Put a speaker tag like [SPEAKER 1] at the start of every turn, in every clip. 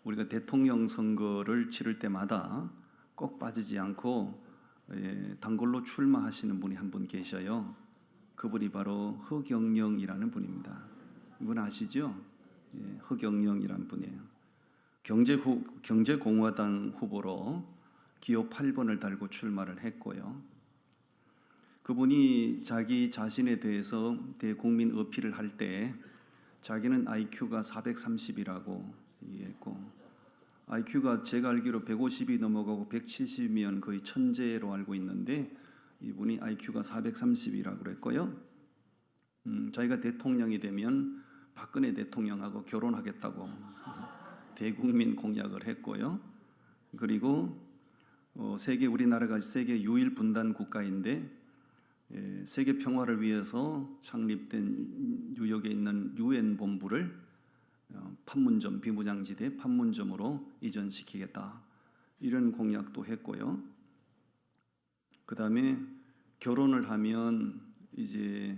[SPEAKER 1] 우리가 대통령 선거를 치를 때마다 꼭 빠지지 않고 단골로 출마하시는 분이 한 분 계셔요. 그분이 바로 허경영이라는 분입니다. 이분 아시죠? 허경영이라는 분이에요. 경제공화당 후보로 기호 8번을 달고 출마를 했고요. 그분이 자기 자신에 대해서 대국민 어필을 할 때 자기는 IQ가 430이라고 얘기했고, IQ가 제가 알기로 150이 넘어가고 170이면 거의 천재로 알고 있는데 이분이 IQ가 430이라고 그랬고요. 자기가 대통령이 되면 박근혜 대통령하고 결혼하겠다고 대국민 공약을 했고요. 그리고 우리나라가 세계 유일 분단 국가인데 세계 평화를 위해서 창립된 뉴욕에 있는 유엔 본부를 판문점, 비무장지대 판문점으로 이전시키겠다, 이런 공약도 했고요. 그 다음에 결혼을 하면 이제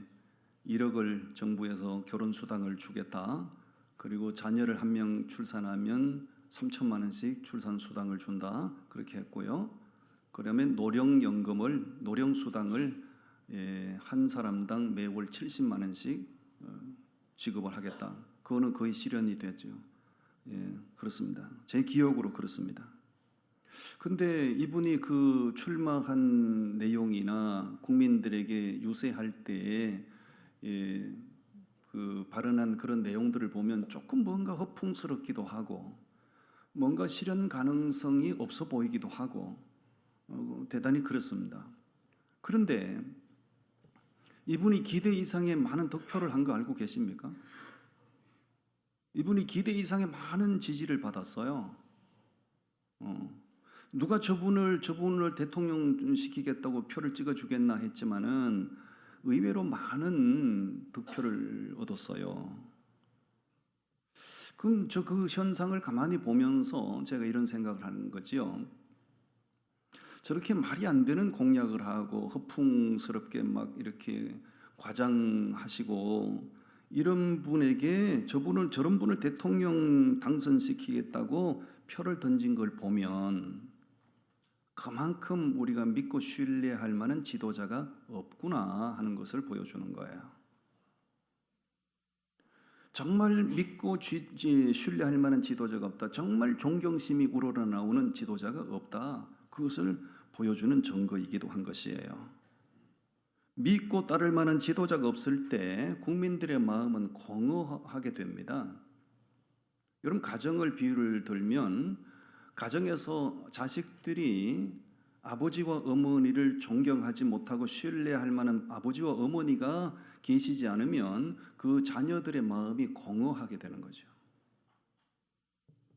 [SPEAKER 1] 1억을 정부에서 결혼 수당을 주겠다. 그리고 자녀를 한 명 출산하면 3천만 원씩 출산 수당을 준다, 그렇게 했고요. 그러면 노령수당을 한 사람당 매월 70만 원씩 지급을 하겠다. 그거는 거의 실현이 됐죠. 그렇습니다. 제 기억으로 그렇습니다. 근데 이분이 그 출마한 내용이나 국민들에게 유세할 때에 그 발언한 그런 내용들을 보면 조금 뭔가 허풍스럽기도 하고 뭔가 실현 가능성이 없어 보이기도 하고 대단히 그렇습니다. 그런데 이분이 기대 이상의 많은 득표를 한 거 알고 계십니까? 이분이 기대 이상의 많은 지지를 받았어요. 누가 저분을 대통령 시키겠다고 표를 찍어주겠나 했지만은 의외로 많은 득표를 얻었어요. 그럼 그 현상을 가만히 보면서 제가 이런 생각을 하는 거지요. 저렇게 말이 안 되는 공약을 하고 허풍스럽게 막 이렇게 과장하시고 이런 분에게 저런 분을 대통령 당선시키겠다고 표를 던진 걸 보면 그만큼 우리가 믿고 신뢰할 만한 지도자가 없구나 하는 것을 보여주는 거예요. 정말 믿고 신뢰할 만한 지도자가 없다. 정말 존경심이 우러나오는 지도자가 없다. 그것을 보여주는 증거이기도 한 것이에요. 믿고 따를 만한 지도자가 없을 때 국민들의 마음은 공허하게 됩니다. 여러분, 가정을 비유를 들면 가정에서 자식들이 아버지와 어머니를 존경하지 못하고 신뢰할 만한 아버지와 어머니가 계시지 않으면 그 자녀들의 마음이 공허하게 되는 거죠.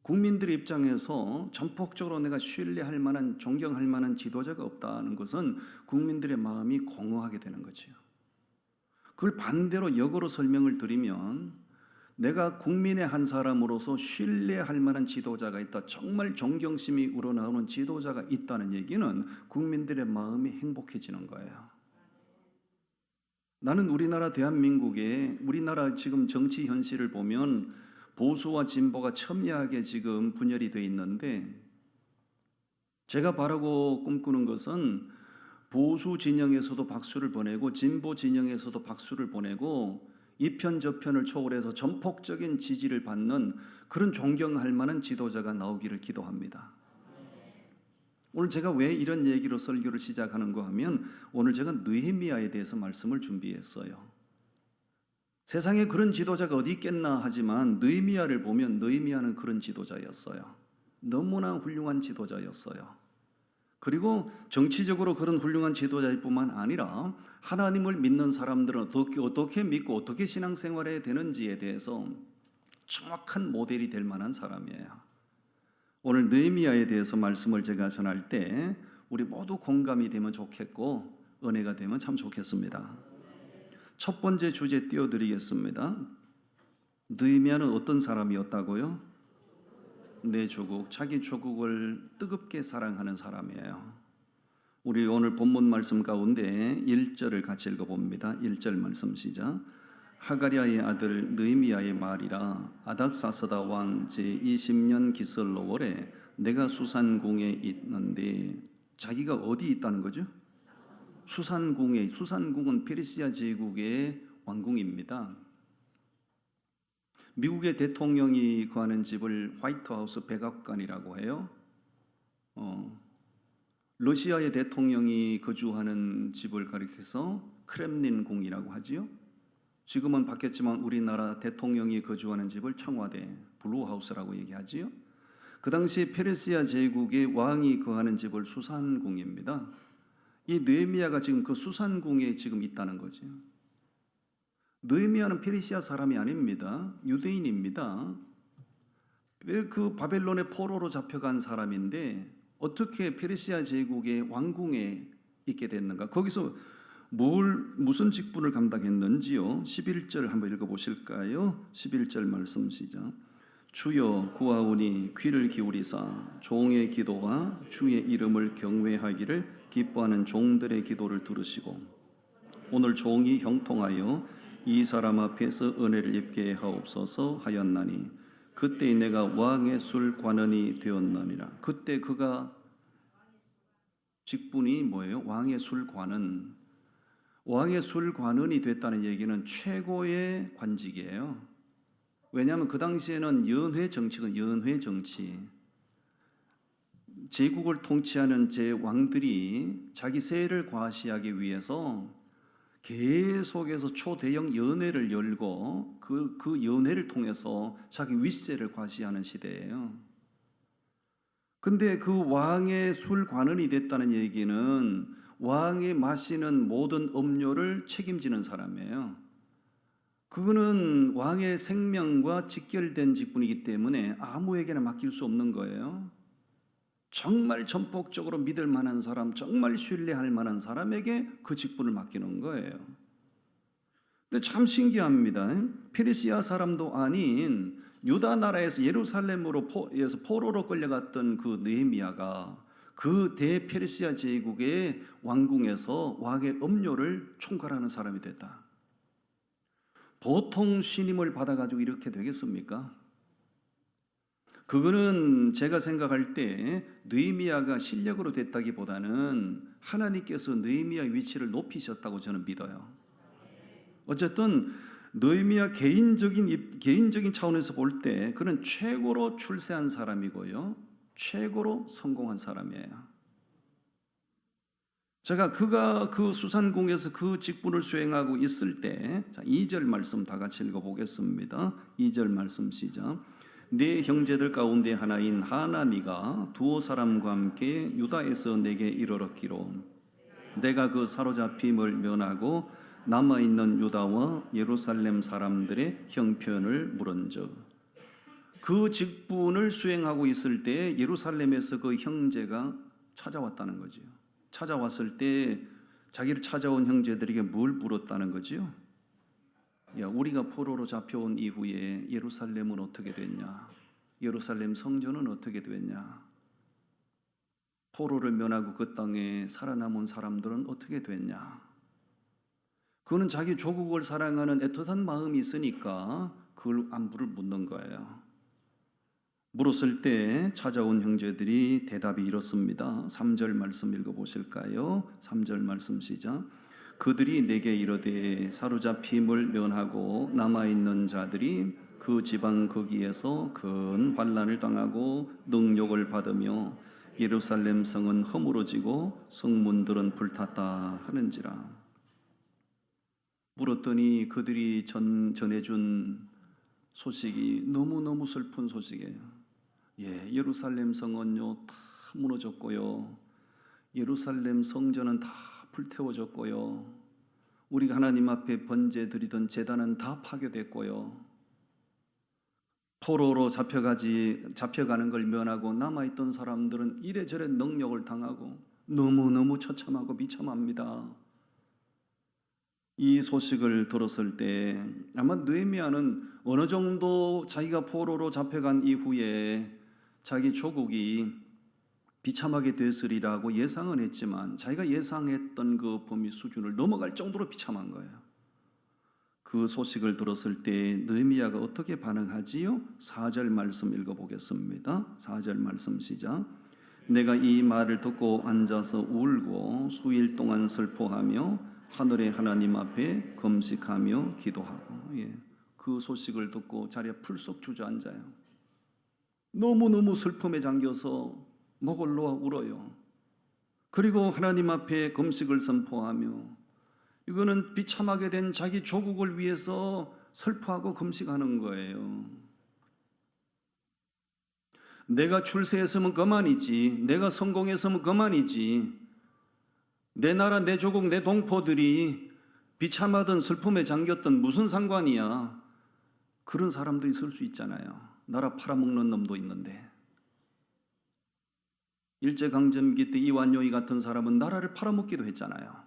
[SPEAKER 1] 국민들의 입장에서 전폭적으로 내가 신뢰할 만한, 존경할 만한 지도자가 없다는 것은 국민들의 마음이 공허하게 되는 거죠. 그걸 반대로 역으로 설명을 드리면 내가 국민의 한 사람으로서 신뢰할 만한 지도자가 있다, 정말 존경심이 우러나오는 지도자가 있다는 얘기는 국민들의 마음이 행복해지는 거예요. 나는 우리나라 대한민국의 우리나라 지금 정치 현실을 보면 보수와 진보가 첨예하게 지금 분열이 되어 있는데, 제가 바라고 꿈꾸는 것은 보수 진영에서도 박수를 보내고 진보 진영에서도 박수를 보내고 이편 저편을 초월해서 전폭적인 지지를 받는 그런 존경할 만한 지도자가 나오기를 기도합니다. 오늘 제가 왜 이런 얘기로 설교를 시작하는가 하면 오늘 제가 느헤미야에 대해서 말씀을 준비했어요. 세상에 그런 지도자가 어디 있겠나 하지만 느헤미야를 보면 느헤미야는 그런 지도자였어요. 너무나 훌륭한 지도자였어요. 그리고 정치적으로 그런 훌륭한 지도자일 뿐만 아니라 하나님을 믿는 사람들은 어떻게 믿고 어떻게 신앙생활해야 되는지에 대해서 정확한 모델이 될 만한 사람이에요. 오늘 느헤미야에 대해서 말씀을 제가 전할 때 우리 모두 공감이 되면 좋겠고 은혜가 되면 참 좋겠습니다. 첫 번째 주제 띄워드리겠습니다. 느헤미야는 어떤 사람이었다고요? 내 조국, 자기 조국을 뜨겁게 사랑하는 사람이에요. 우리 오늘 본문 말씀 가운데 1절을 같이 읽어봅니다. 1절 말씀 시작. 하가랴의 아들 느헤미야의 말이라. 아닥사스다 왕 제20년 기슬로월에 내가 수산궁에 있는데, 자기가 어디 있다는 거죠? 수산궁에. 수산궁은 페르시아 제국의 왕궁입니다. 미국의 대통령이 거하는 집을 화이트하우스 백악관이라고 해요. 러시아의 대통령이 거주하는 집을 가리켜서 크렘린궁이라고 하지요. 지금은 바뀌었지만 우리나라 대통령이 거주하는 집을 청와대 블루하우스라고 얘기하지요. 그 당시 페르시아 제국의 왕이 거하는 집을 수산궁입니다. 이 느헤미야가 지금 그 수산궁에 지금 있다는 거죠. 느헤미야는 페르시아 사람이 아닙니다. 유대인입니다. 왜 그 바벨론의 포로로 잡혀간 사람인데 어떻게 페르시아 제국의 왕궁에 있게 됐는가? 거기서 무슨 직분을 감당했는지요? 11절 한번 읽어보실까요? 11절 말씀 시작. 주여 구하오니 귀를 기울이사 종의 기도와 주의 이름을 경외하기를 기뻐하는 종들의 기도를 들으시고 오늘 종이 형통하여 이 사람 앞에서 은혜를 입게 하옵소서 하였나니 그때 내가 왕의 술관원이 되었나니라. 그때 그가 직분이 뭐예요? 왕의 술관원. 왕의 술관원이 됐다는 얘기는 최고의 관직이에요. 왜냐하면 그 당시에는 연회 정치가 연회 정치. 제국을 통치하는 제왕들이 자기 세를 과시하기 위해서 계속해서 초대형 연회를 열고 그 연회를 통해서 자기 윗세를 과시하는 시대예요. 근데 그 왕의 술관원이 됐다는 얘기는 왕이 마시는 모든 음료를 책임지는 사람이에요. 그거는 왕의 생명과 직결된 직분이기 때문에 아무에게나 맡길 수 없는 거예요. 정말 전폭적으로 믿을 만한 사람, 정말 신뢰할 만한 사람에게 그 직분을 맡기는 거예요. 근데 참 신기합니다. 페르시아 사람도 아닌 유다 나라에서 예루살렘으로 포로로 끌려갔던 그 느헤미야가 그 대페르시아 제국의 왕궁에서 왕의 음료를 총괄하는 사람이 됐다. 보통 신임을 받아가지고 이렇게 되겠습니까? 그거는 제가 생각할 때 느헤미야가 실력으로 됐다기보다는 하나님께서 느헤미야의 위치를 높이셨다고 저는 믿어요. 어쨌든 느헤미야 개인적인 차원에서 볼 때 그는 최고로 출세한 사람이고요, 최고로 성공한 사람이에요. 그가 그 수산궁에서 그 직분을 수행하고 있을 때, 2절 말씀 다 같이 읽어보겠습니다. 2절 말씀 시작. 네 형제들 가운데 하나인 하나미가 두어 사람과 함께 유다에서 내게 이르렀기로 내가 그 사로잡힘을 면하고 남아있는 유다와 예루살렘 사람들의 형편을 물은즉. 그 직분을 수행하고 있을 때 예루살렘에서 그 형제가 찾아왔다는 거죠. 찾아왔을 때 자기를 찾아온 형제들에게 뭘 물었다는 거지요? 야, 우리가 포로로 잡혀온 이후에 예루살렘은 어떻게 됐냐? 예루살렘 성전은 어떻게 됐냐? 포로를 면하고 그 땅에 살아남은 사람들은 어떻게 됐냐? 그거는 자기 조국을 사랑하는 애틋한 마음이 있으니까 그걸 안부를 묻는 거예요. 물었을 때 찾아온 형제들이 대답이 이렇습니다. 3절 말씀 읽어보실까요? 3절 말씀 시작. 그들이 내게 이르되 사로잡힘을 면하고 남아있는 자들이 그 지방 거기에서 큰 환난을 당하고 능욕을 받으며 예루살렘 성은 허물어지고 성문들은 불탔다 하는지라. 물었더니 그들이 전해준 소식이 너무너무 슬픈 소식이에요. 예루살렘 성은요 다 무너졌고요, 예루살렘 성전은 다 불태워졌고요, 우리가 하나님 앞에 번제 드리던 제단은 다 파괴됐고요, 포로로 잡혀가는 걸 면하고 남아있던 사람들은 이래저래 능욕을 당하고 너무너무 처참하고 비참합니다. 이 소식을 들었을 때 아마 느헤미야는 어느 정도 자기가 포로로 잡혀간 이후에 자기 조국이 비참하게 됐으리라고 예상은 했지만 자기가 예상했던 그 범위 수준을 넘어갈 정도로 비참한 거예요. 그 소식을 들었을 때 느헤미야가 어떻게 반응하지요? 4절 말씀 읽어보겠습니다. 4절 말씀 시작. 내가 이 말을 듣고 앉아서 울고 수일 동안 슬퍼하며 하늘의 하나님 앞에 금식하며 기도하고. 그 소식을 듣고 자리에 풀썩 주저앉아요. 너무너무 슬픔에 잠겨서 목을 놓아 울어요. 그리고 하나님 앞에 금식을 선포하며, 이거는 비참하게 된 자기 조국을 위해서 슬퍼하고 금식하는 거예요. 내가 출세했으면 그만이지, 내가 성공했으면 그만이지, 내 나라, 내 조국, 내 동포들이 비참하던 슬픔에 잠겼던 무슨 상관이야. 그런 사람도 있을 수 있잖아요. 나라 팔아먹는 놈도 있는데. 일제강점기 때 이완용이 같은 사람은 나라를 팔아먹기도 했잖아요.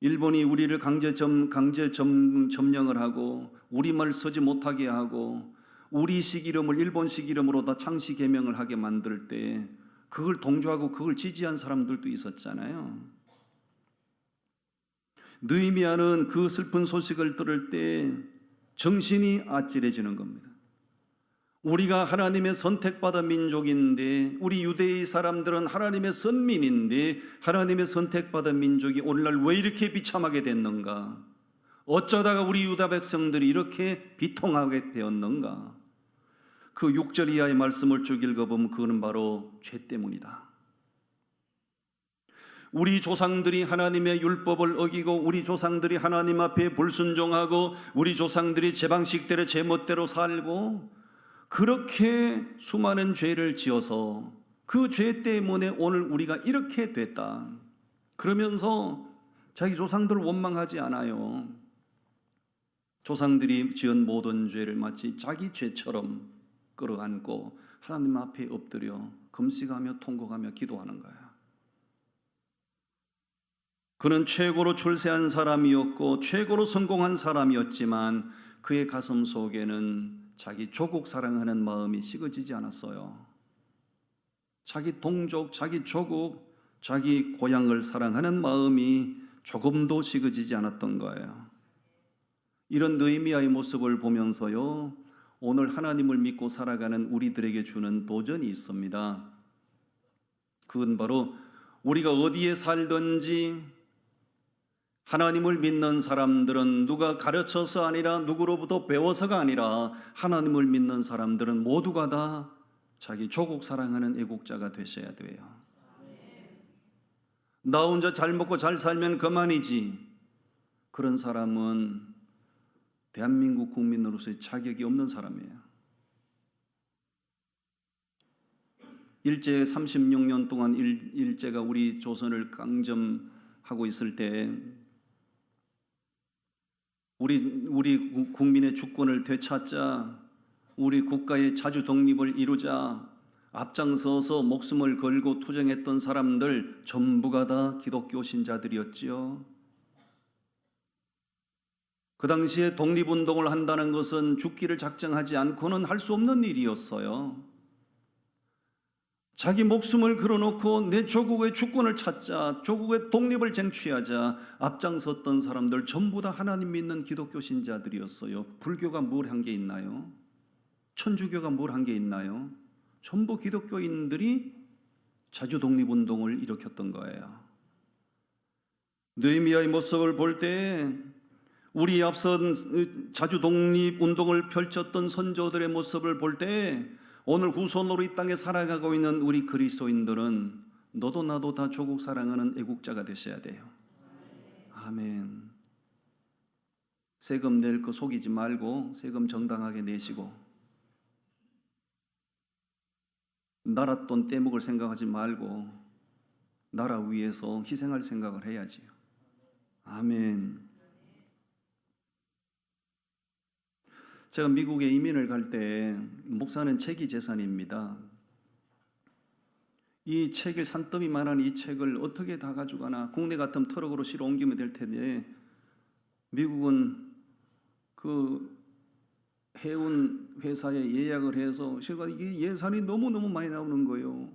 [SPEAKER 1] 일본이 우리를 강제 점령을 하고 우리말 쓰지 못하게 하고 우리식 이름을 일본식 이름으로 다 창씨 개명을 하게 만들 때 그걸 동조하고 그걸 지지한 사람들도 있었잖아요. 느헤미야는 그 슬픈 소식을 들을 때 정신이 아찔해지는 겁니다. 우리가 하나님의 선택받은 민족인데, 우리 유대의 사람들은 하나님의 선민인데, 하나님의 선택받은 민족이 오늘날 왜 이렇게 비참하게 됐는가? 어쩌다가 우리 유다 백성들이 이렇게 비통하게 되었는가? 그 6절 이하의 말씀을 쭉 읽어보면 그거는 바로 죄 때문이다. 우리 조상들이 하나님의 율법을 어기고, 우리 조상들이 하나님 앞에 불순종하고, 우리 조상들이 제 방식대로 제 멋대로 살고, 그렇게 수많은 죄를 지어서 그 죄 때문에 오늘 우리가 이렇게 됐다. 그러면서 자기 조상들을 원망하지 않아요. 조상들이 지은 모든 죄를 마치 자기 죄처럼 끌어안고 하나님 앞에 엎드려 금식하며 통곡하며 기도하는 거야. 그는 최고로 출세한 사람이었고 최고로 성공한 사람이었지만 그의 가슴 속에는 자기 조국 사랑하는 마음이 식어지지 않았어요. 자기 동족, 자기 조국, 자기 고향을 사랑하는 마음이 조금도 식어지지 않았던 거예요. 이런 느헤미야의 모습을 보면서요, 오늘 하나님을 믿고 살아가는 우리들에게 주는 도전이 있습니다. 그건 바로 우리가 어디에 살든지 하나님을 믿는 사람들은 누가 가르쳐서 아니라 누구로부터 배워서가 아니라 하나님을 믿는 사람들은 모두가 다 자기 조국 사랑하는 애국자가 되셔야 돼요. 나 혼자 잘 먹고 잘 살면 그만이지. 그런 사람은 대한민국 국민으로서의 자격이 없는 사람이에요. 일제 36년 동안 일제가 우리 조선을 강점하고 있을 때 우리 국민의 주권을 되찾자, 우리 국가의 자주 독립을 이루자 앞장서서 목숨을 걸고 투쟁했던 사람들 전부가 다 기독교 신자들이었지요. 그 당시에 독립운동을 한다는 것은 죽기를 작정하지 않고는 할 수 없는 일이었어요. 자기 목숨을 걸어놓고 내 조국의 주권을 찾자, 조국의 독립을 쟁취하자 앞장섰던 사람들 전부 다 하나님 믿는 기독교 신자들이었어요. 불교가 뭘 한 게 있나요? 천주교가 뭘 한 게 있나요? 전부 기독교인들이 자주 독립운동을 일으켰던 거예요. 느헤미야의 모습을 볼 때 우리 앞선 자주 독립운동을 펼쳤던 선조들의 모습을 볼 때 오늘 후손으로 이 땅에 살아가고 있는 우리 그리스도인들은 너도 나도 다 조국 사랑하는 애국자가 되셔야 돼요. 아멘. 세금 낼 거 속이지 말고 세금 정당하게 내시고 나라 돈 떼먹을 생각하지 말고 나라 위해서 희생할 생각을 해야지요. 아멘. 제가 미국에 이민을 갈 때 목사는 책이 재산입니다. 이 책을 산더미만한 이 책을 어떻게 다 가져가나, 국내 같으면 트럭으로 실어 옮기면 될 텐데 미국은 그 해운 회사에 예약을 해서 제가 이게 예산이 너무너무 많이 나오는 거예요.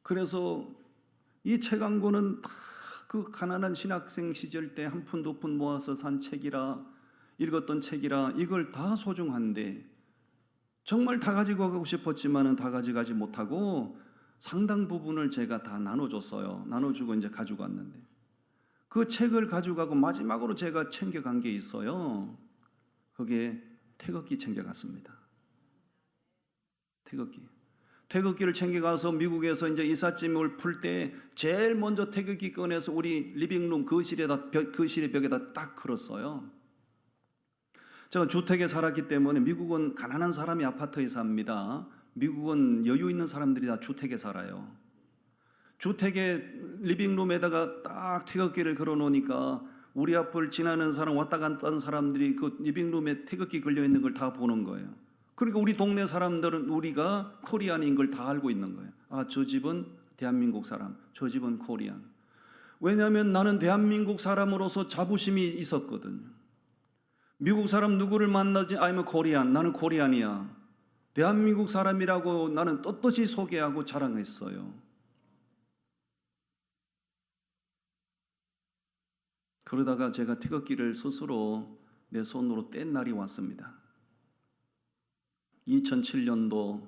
[SPEAKER 1] 그래서 이 책 한 권은 다 그 가난한 신학생 시절 때 한 푼 두 푼 모아서 산 책이라 읽었던 책이라 이걸 다 소중한데 정말 다 가지고 가고 싶었지만은 다 가져가지 못하고 상당 부분을 제가 다 나눠줬어요. 나눠주고 이제 가지고 왔는데 그 책을 가져가고 마지막으로 제가 챙겨간 게 있어요. 그게 태극기 챙겨갔습니다. 태극기를 챙겨가서 미국에서 이제 이삿짐을 풀 때 제일 먼저 태극기 꺼내서 우리 리빙룸 거실의 벽에다 딱 걸었어요. 제가 주택에 살았기 때문에 미국은 가난한 사람이 아파트에 삽니다. 미국은 여유 있는 사람들이 다 주택에 살아요. 주택의 리빙룸에다가 딱 태극기를 걸어 놓으니까 우리 앞을 지나는 사람, 왔다 갔다 하는 사람들이 그 리빙룸에 태극기 걸려 있는 걸 다 보는 거예요. 그러니까 우리 동네 사람들은 우리가 코리안인 걸 다 알고 있는 거예요. 아, 저 집은 대한민국 사람, 저 집은 코리안. 왜냐하면 나는 대한민국 사람으로서 자부심이 있었거든요. 미국 사람 누구를 만나지 아니면 코리안, 나는 코리안이야. 대한민국 사람이라고 나는 떳떳이 소개하고 자랑했어요. 그러다가 제가 태극기를 스스로 내 손으로 뗀 날이 왔습니다. 2007년도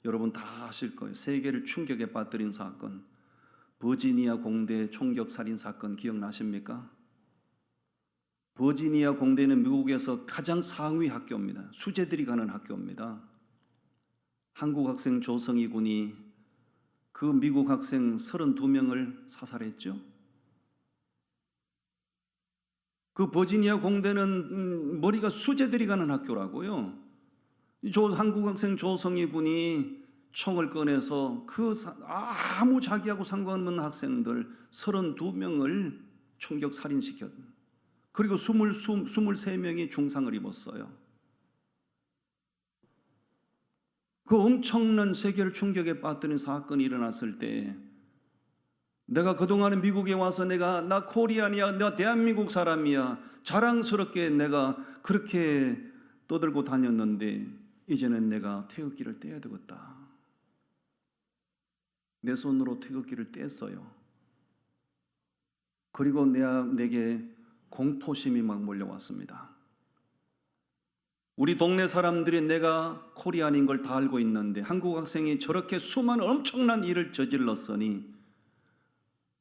[SPEAKER 1] 여러분 다 아실 거예요. 세계를 충격에 빠뜨린 사건, 버지니아 공대 총격 살인 사건 기억나십니까? 버지니아 공대는 미국에서 가장 상위 학교입니다. 수재들이 가는 학교입니다. 한국 학생 조성희 군이 그 미국 학생 32명을 사살했죠. 그 버지니아 공대는 머리가 수재들이 가는 학교라고요. 한국 학생 조성희 군이 총을 꺼내서 아무 자기하고 상관없는 학생들 32명을 총격 살인시켰습니다. 그리고 23명이 중상을 입었어요. 그 엄청난 세계를 충격에 빠뜨린 사건이 일어났을 때 내가 그동안에 미국에 와서 나 코리안이야, 나 대한민국 사람이야 자랑스럽게 내가 그렇게 떠들고 다녔는데 이제는 내가 태극기를 떼야 되겠다. 내 손으로 태극기를 뗐어요. 그리고 내게 공포심이 막 몰려왔습니다. 우리 동네 사람들이 내가 코리안인 걸 다 알고 있는데 한국 학생이 저렇게 수많은 엄청난 일을 저질렀으니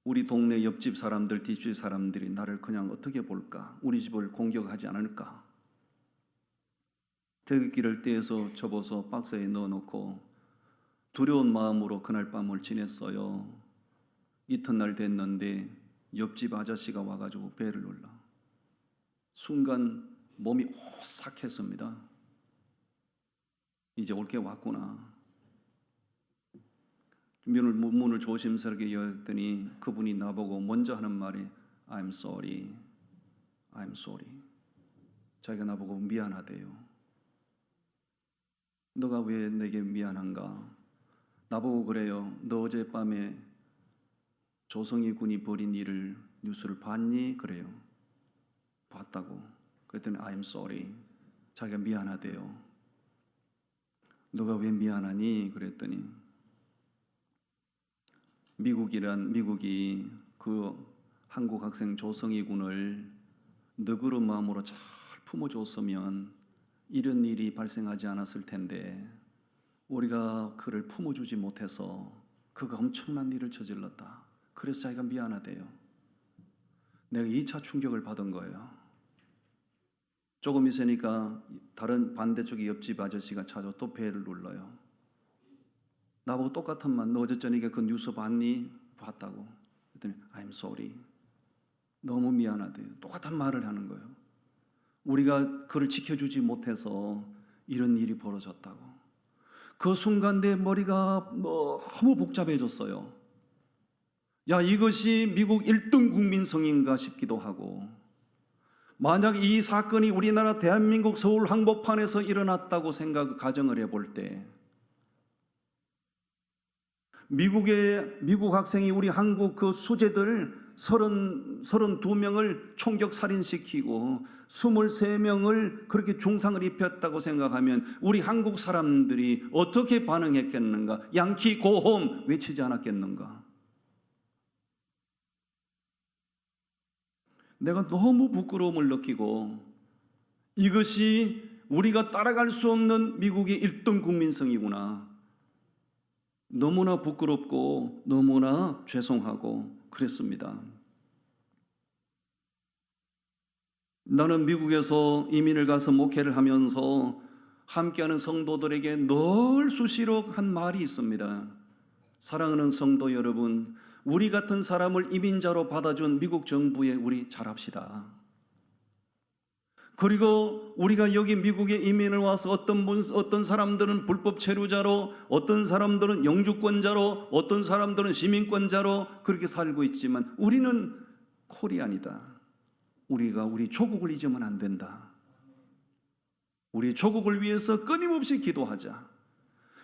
[SPEAKER 1] 우리 동네 옆집 사람들, 뒷집 사람들이 나를 그냥 어떻게 볼까? 우리 집을 공격하지 않을까? 태극기를 떼서 접어서 박스에 넣어놓고 두려운 마음으로 그날 밤을 지냈어요. 이튿날 됐는데 옆집 아저씨가 와가지고 배를 눌러. 순간 몸이 오싹했습니다. 이제 올 게 왔구나. 문을 조심스럽게 열었더니 그분이 나보고 먼저 하는 말이 I'm sorry. I'm sorry. 자기가 나보고 미안하대요. 너가 왜 내게 미안한가? 나보고 그래요. 너 어젯밤에 조성희 군이 벌인 일을 뉴스를 봤니? 그래요. 봤다고. 그랬더니 I'm sorry. 자기가 미안하대요. 너가 왜 미안하니? 그랬더니 미국이 그 한국 학생 조성희 군을 너그러운 마음으로 잘 품어줬으면 이런 일이 발생하지 않았을 텐데 우리가 그를 품어주지 못해서 그가 엄청난 일을 저질렀다. 그래서 자기가 미안하대요. 내가 2차 충격을 받은 거예요. 조금 있으니까 다른 반대쪽의 옆집 아저씨가 찾아 또 배를 눌러요. 나보고 똑같은 말, 너 어제 저녁에 그 뉴스 봤니? 봤다고. 그랬더니 I'm sorry. 너무 미안하대요. 똑같은 말을 하는 거예요. 우리가 그를 지켜주지 못해서 이런 일이 벌어졌다고. 그 순간 내 머리가 너무 복잡해졌어요. 야, 이것이 미국 1등 국민성인가 싶기도 하고, 만약 이 사건이 우리나라 대한민국 서울 한복판에서 일어났다고 가정을 해볼 때 미국 학생이 우리 한국 그 수재들 32명을 총격 살인시키고 23명을 그렇게 중상을 입혔다고 생각하면 우리 한국 사람들이 어떻게 반응했겠는가? 양키 고홈 외치지 않았겠는가? 내가 너무 부끄러움을 느끼고 이것이 우리가 따라갈 수 없는 미국의 1등 국민성이구나. 너무나 부끄럽고 너무나 죄송하고 그랬습니다. 나는 미국에서 이민을 가서 목회를 하면서 함께하는 성도들에게 늘 수시로 한 말이 있습니다. 사랑하는 성도 여러분, 우리 같은 사람을 이민자로 받아준 미국 정부에 우리 잘합시다. 그리고 우리가 여기 미국에 이민을 와서 어떤 사람들은 불법 체류자로, 어떤 사람들은 영주권자로, 어떤 사람들은 시민권자로 그렇게 살고 있지만 우리는 코리안이다. 우리가 우리 조국을 잊으면 안 된다. 우리 조국을 위해서 끊임없이 기도하자.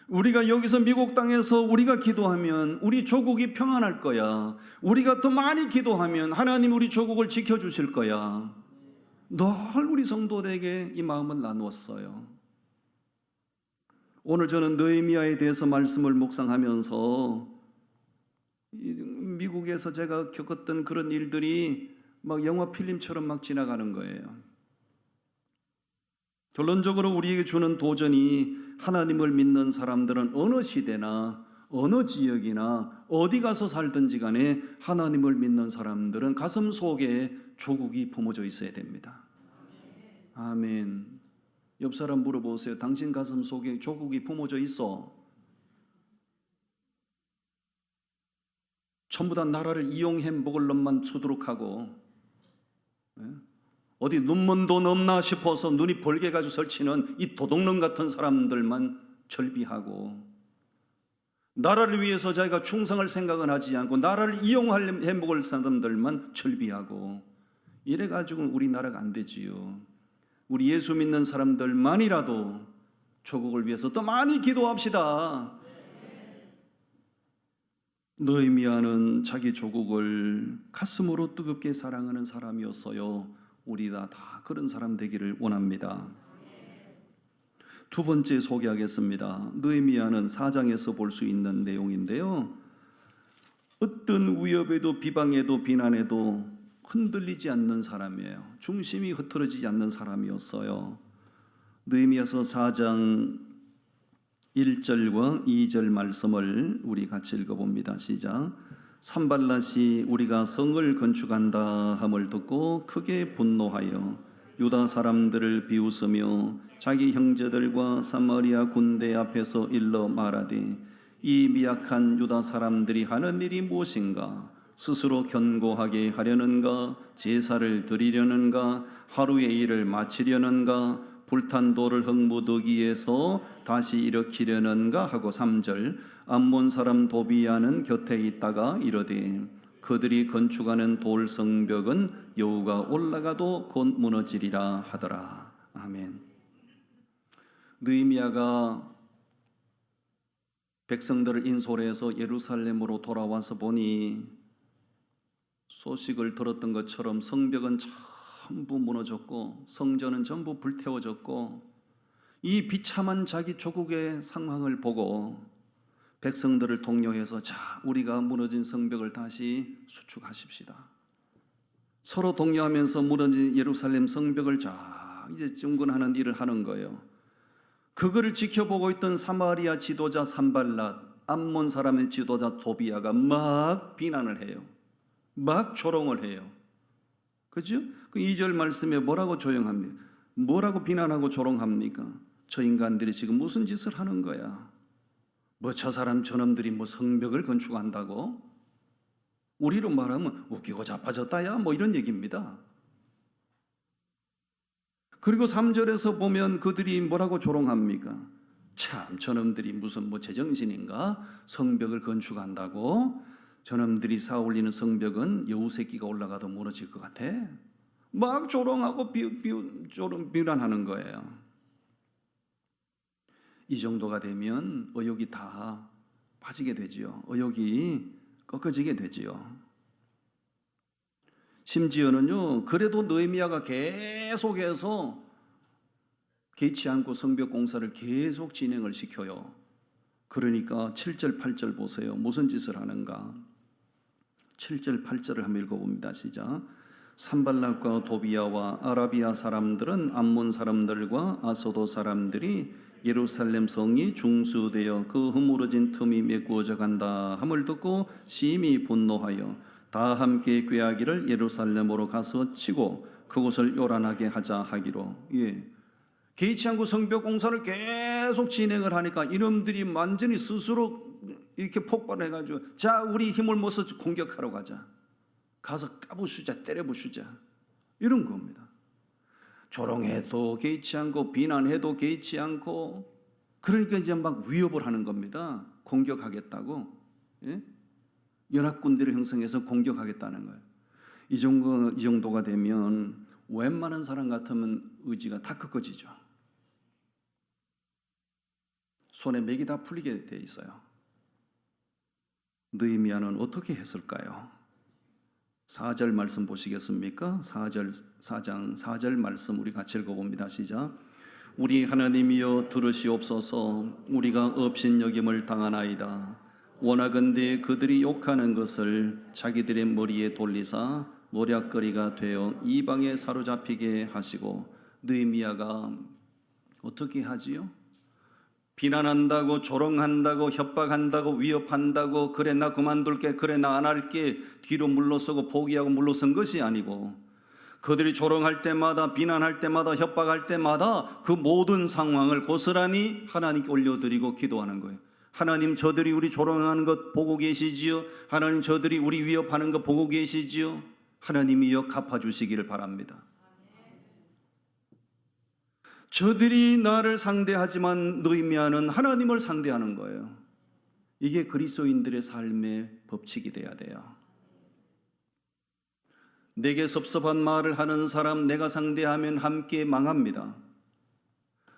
[SPEAKER 1] 우리가 여기서 미국 땅에서 우리가 기도하면 우리 조국이 평안할 거야. 우리가 더 많이 기도하면 하나님 우리 조국을 지켜주실 거야. 늘 우리 성도들에게 이 마음을 나누었어요. 오늘 저는 느헤미야에 대해서 말씀을 묵상하면서 미국에서 제가 겪었던 그런 일들이 막 영화 필름처럼 막 지나가는 거예요. 결론적으로 우리에게 주는 도전이 하나님을 믿는 사람들은 어느 시대나 어느 지역이나 어디 가서 살든지 간에 하나님을 믿는 사람들은 가슴 속에 조국이 품어져 있어야 됩니다. 아멘. 옆 사람 물어보세요. 당신 가슴 속에 조국이 품어져 있어? 전부 다 나라를 이용해 먹을 놈만 수두룩하고 어디 눈먼 돈 없나 싶어서 눈이 벌게 가지고 설치는 이 도둑놈 같은 사람들만 절비하고 나라를 위해서 자기가 충성할 생각은 하지 않고 나라를 이용해 먹을 사람들만 절비하고 이래가지고 우리나라가 안 되지요. 우리 예수 믿는 사람들만이라도 조국을 위해서 더 많이 기도합시다. 느헤미야는 자기 조국을 가슴으로 뜨겁게 사랑하는 사람이었어요. 우리 다 그런 사람 되기를 원합니다. 두 번째 소개하겠습니다. 느헤미야는 4장에서 볼 수 있는 내용인데요. 어떤 위협에도 비방에도 비난에도 흔들리지 않는 사람이에요. 중심이 흐트러지지 않는 사람이었어요. 느헤미야서 4장 1절과 2절 말씀을 우리 같이 읽어봅니다. 시작. 산발랏이 우리가 성을 건축한다 함을 듣고 크게 분노하여 유다 사람들을 비웃으며 자기 형제들과 사마리아 군대 앞에서 일러 말하되 이 미약한 유다 사람들이 하는 일이 무엇인가? 스스로 견고하게 하려는가? 제사를 드리려는가? 하루의 일을 마치려는가? 불탄 돌을 흙무더기에서 다시 일으키려는가 하고 3절 암몬 사람 도비야는 곁에 있다가 이르되 그들이 건축하는 돌 성벽은 여호가 올라가도 곧 무너지리라 하더라. 아멘. 느헤미야가 백성들을 인솔해서 예루살렘으로 돌아와서 보니 소식을 들었던 것처럼 성벽은 전부 무너졌고 성전은 전부 불태워졌고 이 비참한 자기 조국의 상황을 보고 백성들을 독려해서 자, 우리가 무너진 성벽을 다시 수축하십시다. 서로 독려하면서 무너진 예루살렘 성벽을 자, 이제 중건하는 일을 하는 거예요. 그거를 지켜보고 있던 사마리아 지도자 산발랏, 암몬 사람의 지도자 도비야가 막 비난을 해요. 막 조롱을 해요. 그죠? 그 2절 말씀에 뭐라고 조용합니까? 뭐라고 비난하고 조롱합니까? 저 인간들이 지금 무슨 짓을 하는 거야? 뭐 저 사람 저놈들이 뭐 성벽을 건축한다고? 우리로 말하면 웃기고 자빠졌다야 뭐 이런 얘기입니다. 그리고 3절에서 보면 그들이 뭐라고 조롱합니까? 참 저놈들이 무슨 뭐 제정신인가? 성벽을 건축한다고? 저놈들이 쌓아올리는 성벽은 여우 새끼가 올라가도 무너질 것 같아. 막 조롱하고 비난하는 거예요. 이 정도가 되면 의욕이 다 빠지게 되지요. 의욕이 꺾어지게 되지요. 심지어는요, 그래도 느헤미야가 계속해서 개의치 않고 성벽 공사를 계속 진행을 시켜요. 그러니까 7절, 8절 보세요. 무슨 짓을 하는가? 7절, 8절을 한번 읽어봅니다. 시작. 산발락과 도비아와 아라비아 사람들은 암몬 사람들과 아소도 사람들이 예루살렘 성이 중수되어 그 허물어진 틈이 메꾸어져 간다 함을 듣고 심히 분노하여 다 함께 꾀하기를 예루살렘으로 가서 치고 그곳을 요란하게 하자 하기로. 개의치 않고 성벽 공사를 계속 진행을 하니까 이놈들이 완전히 스스로 이렇게 폭발해가지고 자, 우리 힘을 모아서 공격하러 가서 까부수자, 때려부수자, 이런 겁니다. 조롱해도 개의치 않고 비난해도 개의치 않고, 그러니까 이제 막 위협을 하는 겁니다. 공격하겠다고. 연합군대를 형성해서 공격하겠다는 거예요. 이 정도가 되면 웬만한 사람 같으면 의지가 다 꺾어지죠. 손에 맥이 다 풀리게 돼 있어요. 느헤미야는 어떻게 했을까요? 4절 말씀 보시겠습니까? 4장 4절 말씀 우리 같이 읽어봅니다. 시작. 우리 하나님이여 들으시옵소서. 우리가 업신여김을 당하나이다. 원하건대 그들이 욕하는 것을 자기들의 머리에 돌리사 노략거리가 되어 이방에 사로잡히게 하시고. 느헤미야가 어떻게 하지요? 비난한다고, 조롱한다고, 협박한다고, 위협한다고, 그래 나 그만둘게, 그래 나 안 할게, 뒤로 물러서고 포기하고 물러선 것이 아니고, 그들이 조롱할 때마다, 비난할 때마다, 협박할 때마다 그 모든 상황을 고스란히 하나님께 올려드리고 기도하는 거예요. 하나님, 저들이 우리 조롱하는 것 보고 계시지요? 하나님, 저들이 우리 위협하는 것 보고 계시지요? 하나님이여 갚아주시기를 바랍니다. 저들이 나를 상대하지만 느헤미야는 하나님을 상대하는 거예요. 이게 그리스도인들의 삶의 법칙이 돼야 돼요. 내게 섭섭한 말을 하는 사람 내가 상대하면 함께 망합니다.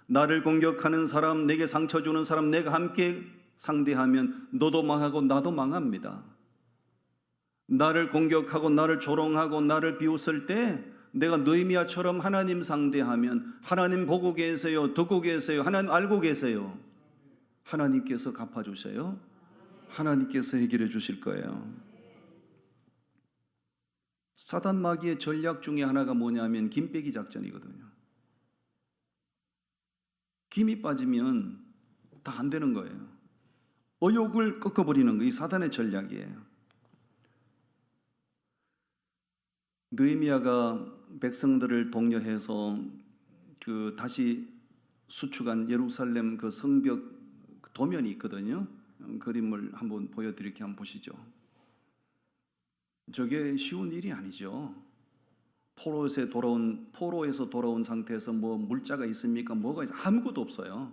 [SPEAKER 1] 나를 공격하는 사람, 내게 상처 주는 사람 내가 함께 상대하면 너도 망하고 나도 망합니다. 나를 공격하고 나를 조롱하고 나를 비웃을 때 내가 느헤미야처럼 하나님 상대하면 하나님 보고 계세요, 듣고 계세요, 하나님 알고 계세요. 하나님께서 갚아주세요. 하나님께서 해결해 주실 거예요. 사단 마귀의 전략 중에 하나가 뭐냐면 김빼기 작전이거든요. 김이 빠지면 다 안 되는 거예요. 의욕을 꺾어버리는 거, 이 사단의 전략이에요. 느헤미야가 백성들을 독려해서 다시 수축한 예루살렘 그 성벽 도면이 있거든요. 그림을 한번 보여드릴게요. 한번 보시죠. 저게 쉬운 일이 아니죠. 포로에서 돌아온 상태에서 뭐 물자가 있습니까? 뭐가 있어? 아무것도 없어요.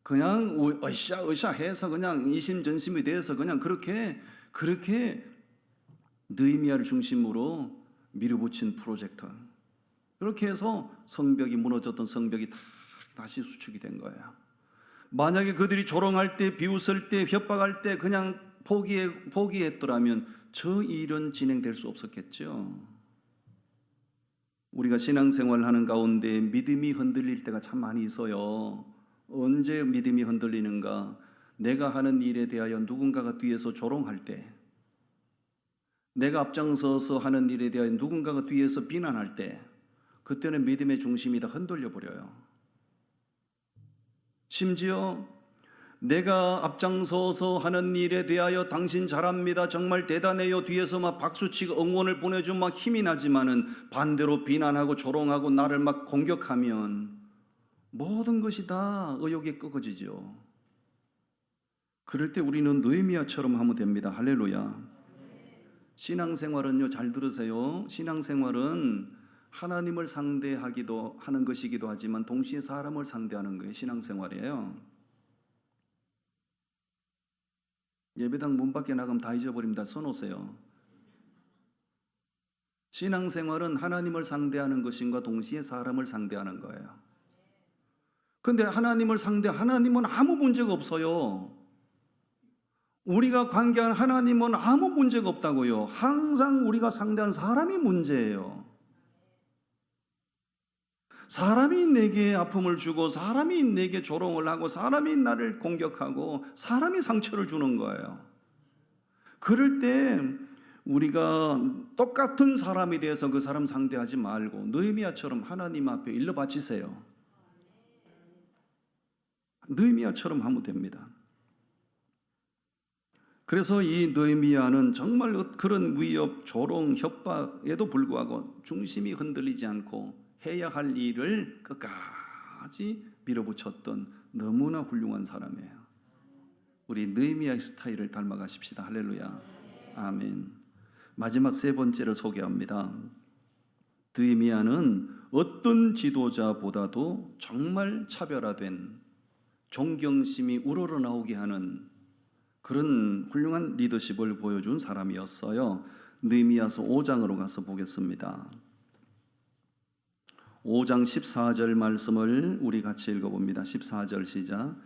[SPEAKER 1] 그냥 으쌰 해서 그냥 이심전심이 돼서 그냥 그렇게 느헤미야를 중심으로 밀어붙인 프로젝트. 그렇게 해서 성벽이 무너졌던 성벽이 다시 수축이 된 거예요. 만약에 그들이 조롱할 때, 비웃을 때, 협박할 때 그냥 포기했더라면 저 일은 진행될 수 없었겠죠. 우리가 신앙생활을 하는 가운데 믿음이 흔들릴 때가 참 많이 있어요. 언제 믿음이 흔들리는가? 내가 하는 일에 대하여 누군가가 뒤에서 조롱할 때, 내가 앞장서서 하는 일에 대하여 누군가가 뒤에서 비난할 때, 그때는 믿음의 중심이 다 흔들려 버려요. 심지어 내가 앞장서서 하는 일에 대하여 당신 잘합니다, 정말 대단해요, 뒤에서 막 박수치고 응원을 보내주면 막 힘이 나지만은 반대로 비난하고 조롱하고 나를 막 공격하면 모든 것이 다 의욕에 꺾어지죠. 그럴 때 우리는 느헤미야처럼 하면 됩니다. 할렐루야. 신앙생활은요, 잘 들으세요. 신앙생활은 하나님을 상대하기도 하는 것이기도 하지만 동시에 사람을 상대하는 거예요. 신앙생활이에요. 예배당 문 밖에 나가면 다 잊어버립니다. 써놓으세요. 신앙생활은 하나님을 상대하는 것인가 동시에 사람을 상대하는 거예요. 근데 하나님은 아무 문제가 없어요. 우리가 관계한 하나님은 아무 문제가 없다고요. 항상 우리가 상대하는 사람이 문제예요. 사람이 내게 아픔을 주고, 사람이 내게 조롱을 하고, 사람이 나를 공격하고, 사람이 상처를 주는 거예요. 그럴 때 우리가 똑같은 사람에 대해서 그 사람 상대하지 말고 느헤미야처럼 하나님 앞에 일러 바치세요. 느헤미야처럼 하면 됩니다. 그래서 이 느헤미야는 정말 그런 위협, 조롱, 협박에도 불구하고 중심이 흔들리지 않고 해야 할 일을 끝까지 밀어붙였던 너무나 훌륭한 사람이에요. 우리 느헤미야의 스타일을 닮아가십시다. 할렐루야. 아멘. 마지막 세 번째를 소개합니다. 느헤미야는 어떤 지도자보다도 정말 차별화된 존경심이 우러러나오게 하는 그런 훌륭한 리더십을 보여준 사람이었어요. 느헤미야서 5장으로 가서 보겠습니다. 5장 14절 말씀을 우리 같이 읽어봅니다. 14절 시작.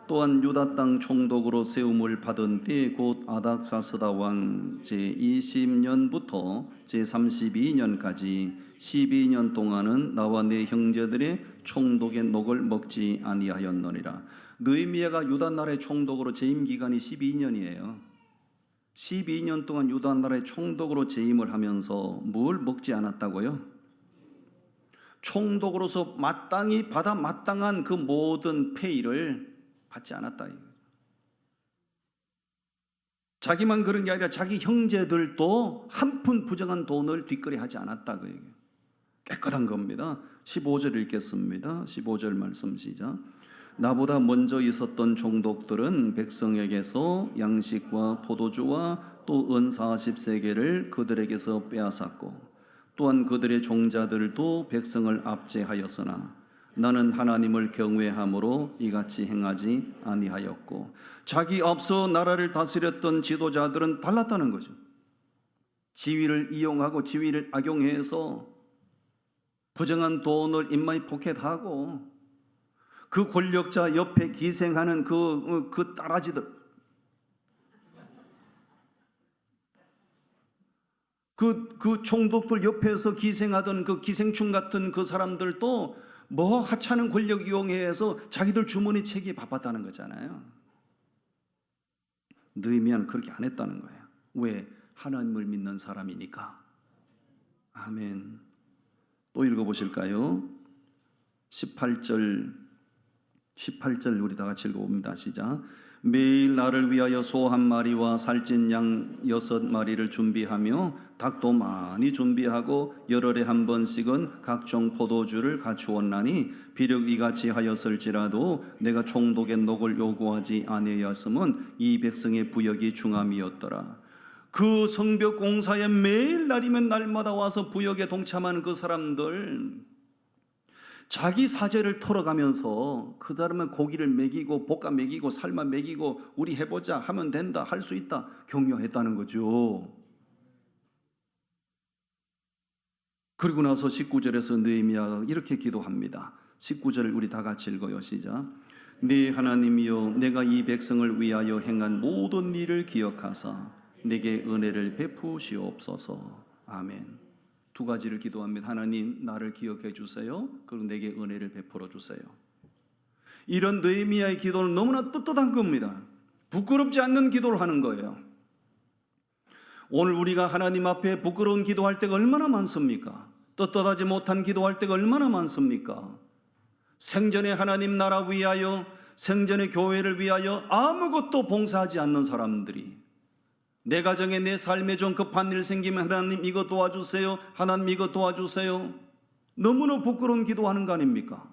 [SPEAKER 1] 또한 유다 땅 총독으로 세움을 받은 때 곧 아닥사스다 왕 제20년부터 제32년까지 12년 동안은 나와 내 형제들의 총독의 녹을 먹지 아니하였느니라. 느헤미야가 유다 나라의 총독으로 재임 기간이 12년이에요. 12년 동안 유다 나라의 총독으로 재임을 하면서 뭘 먹지 않았다고요? 총독으로서 마땅히 받아 마땅한 그 모든 페이를 받지 않았다. 자기만 그런 게 아니라 자기 형제들도 한 푼 부정한 돈을 뒷거래하지 않았다. 그 얘기예요. 깨끗한 겁니다. 15절 읽겠습니다. 15절 말씀 시작. 나보다 먼저 있었던 총독들은 백성에게서 양식과 포도주와 또 은 40세겔을 그들에게서 빼앗았고 또한 그들의 종자들도 백성을 압제하였으나 나는 하나님을 경외함으로 이같이 행하지 아니하였고. 자기 앞서 나라를 다스렸던 지도자들은 달랐다는 거죠. 지위를 이용하고 지위를 악용해서 부정한 돈을 인마이 포켓하고 그 권력자 옆에 기생하는 그 따라지들, 그 총독들 옆에서 기생하던 그 기생충 같은 그 사람들도 뭐 하찮은 권력 이용해서 자기들 주머니 채기에 바빴다는 거잖아요. 느헤미야는 그렇게 안 했다는 거예요. 왜? 하나님을 믿는 사람이니까. 아멘. 또 읽어보실까요? 18절 우리 다 같이 읽어봅니다. 시작. 매일 나를 위하여 소 한 마리와 살찐 양 6마리를 준비하며 닭도 많이 준비하고 열흘에 한 번씩은 각종 포도주를 갖추었나니 비록 이같이 하였을지라도 내가 총독의 녹을 요구하지 아니하였음은 이 백성의 부역이 중함이었더라. 그 성벽 공사에 매일 날이면 날마다 와서 부역에 동참하는 그 사람들, 자기 사제를 털어가면서 그 사람은 고기를 먹이고 볶아 먹이고 삶아 먹이고 우리 해보자 하면 된다 할 수 있다 격려했다는 거죠. 그리고 나서 19절에서 느헤미야가 이렇게 기도합니다. 19절을 우리 다 같이 읽어요. 시작. 네 하나님이여 내가 이 백성을 위하여 행한 모든 일을 기억하사 내게 은혜를 베푸시옵소서. 아멘. 두 가지를 기도합니다. 하나님 나를 기억해 주세요. 그리고 내게 은혜를 베풀어 주세요. 이런 느헤미야의 기도는 너무나 떳떳한 겁니다. 부끄럽지 않는 기도를 하는 거예요. 오늘 우리가 하나님 앞에 부끄러운 기도할 때가 얼마나 많습니까? 떳떳하지 못한 기도할 때가 얼마나 많습니까? 생전에 하나님 나라 위하여, 생전에 교회를 위하여 아무것도 봉사하지 않는 사람들이 내 가정에 내 삶에 좀 급한 일 생기면 하나님 이거 도와주세요. 하나님 이거 도와주세요. 너무나 부끄러운 기도하는 거 아닙니까?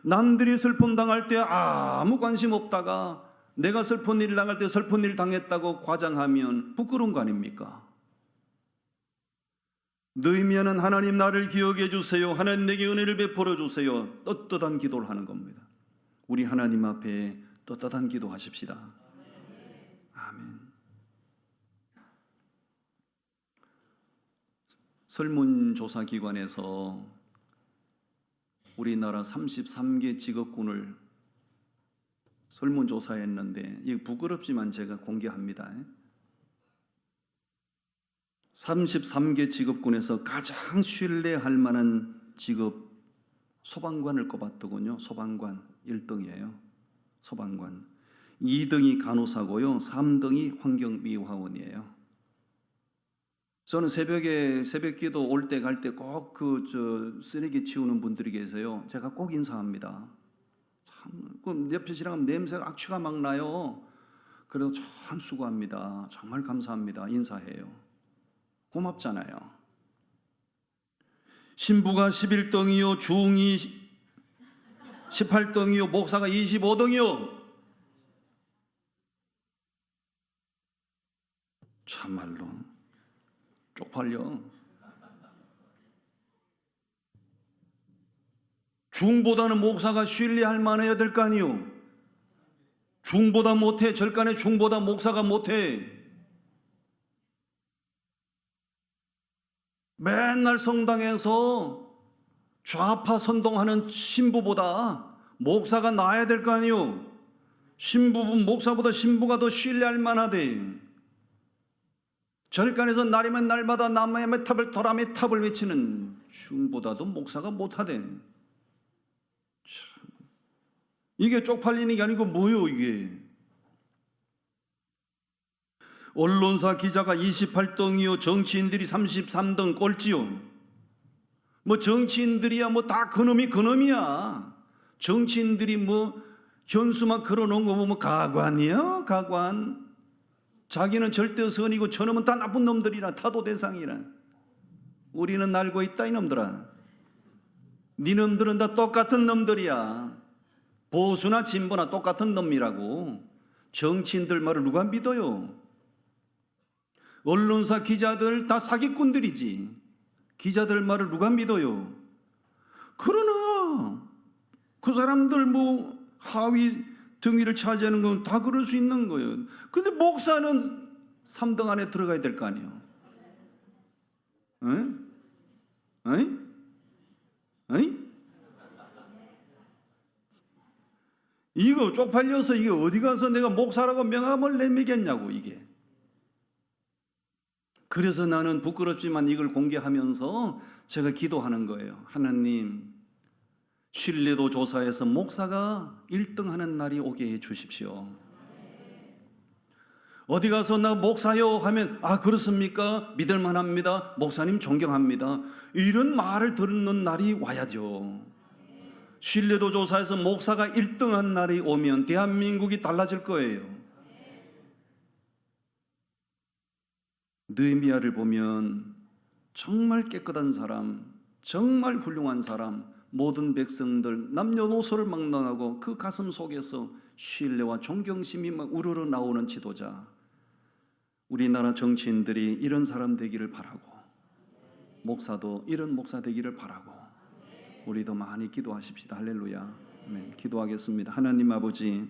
[SPEAKER 1] 남들이 슬픔 당할 때 아무 관심 없다가 내가 슬픈 일 당할 때 슬픈 일 당했다고 과장하면 부끄러운 거 아닙니까? 느헤미야는 하나님 나를 기억해 주세요. 하나님 내게 은혜를 베풀어 주세요. 떳떳한 기도를 하는 겁니다. 우리 하나님 앞에 떳떳한 기도 하십시다. 아멘. 설문조사기관에서 우리나라 33개 직업군을 설문조사했는데 이게 부끄럽지만 제가 공개합니다. 33개 직업군에서 가장 신뢰할 만한 직업 소방관을 꼽았더군요. 소방관 1등이에요. 소방관. 2등이 간호사고요, 3등이 환경미화원이에요. 저는 새벽기도 올 때 갈 때 꼭 쓰레기 치우는 분들이 계세요. 제가 꼭 인사합니다. 참, 옆에 지나가면 냄새가 악취가 막 나요. 그래도 참 수고합니다. 정말 감사합니다. 인사해요. 고맙잖아요. 신부가 11등이요, 중이 18등이요, 목사가 25등이요. 참말로 쪽팔려. 중보다는 목사가 신뢰할 만해야 될 거 아니요. 중보다 못해. 절간에 중보다 목사가 못해. 맨날 성당에서 좌파 선동하는 신부보다 목사가 나아야 될 거 아니요. 신부분 목사보다 신부가 더 신뢰할 만하대. 절간에서 날이면 날마다 남의 탑을 도람의 탑을 외치는 중보다도 목사가 못하대. 참, 이게 쪽팔리는 게 아니고 뭐요 이게. 언론사 기자가 28등이요, 정치인들이 33등 꼴찌요. 뭐 정치인들이야 뭐 다 그놈이야. 정치인들이 뭐 현수막 걸어놓은 거 보면 가관이요, 가관. 자기는 절대 선이고 저놈은 다 나쁜 놈들이라, 타도 대상이라. 우리는 알고 있다 이놈들아. 니놈들은 다 똑같은 놈들이야. 보수나 진보나 똑같은 놈이라고. 정치인들 말을 누가 믿어요? 언론사 기자들 다 사기꾼들이지. 기자들 말을 누가 믿어요? 그러나 그 사람들 뭐 하위 등위를 차지하는 건 다 그럴 수 있는 거예요. 근데 목사는 3등 안에 들어가야 될 거 아니에요. 이거 쪽팔려서 이게 어디 가서 내가 목사라고 명함을 내미겠냐고 이게. 그래서 나는 부끄럽지만 이걸 공개하면서 제가 기도하는 거예요. 하나님, 신뢰도 조사에서 목사가 1등하는 날이 오게 해 주십시오. 어디 가서 나 목사요 하면 아 그렇습니까? 믿을만합니다. 목사님 존경합니다. 이런 말을 듣는 날이 와야죠. 신뢰도 조사에서 목사가 1등한 날이 오면 대한민국이 달라질 거예요. 느헤미야를 보면 정말 깨끗한 사람, 정말 훌륭한 사람, 모든 백성들 남녀노소를 막론하고 그 가슴 속에서 신뢰와 존경심이 막 우러러 나오는 지도자. 우리나라 정치인들이 이런 사람 되기를 바라고, 목사도 이런 목사 되기를 바라고, 우리도 많이 기도하십시다. 할렐루야. 아멘. 기도하겠습니다. 하나님 아버지,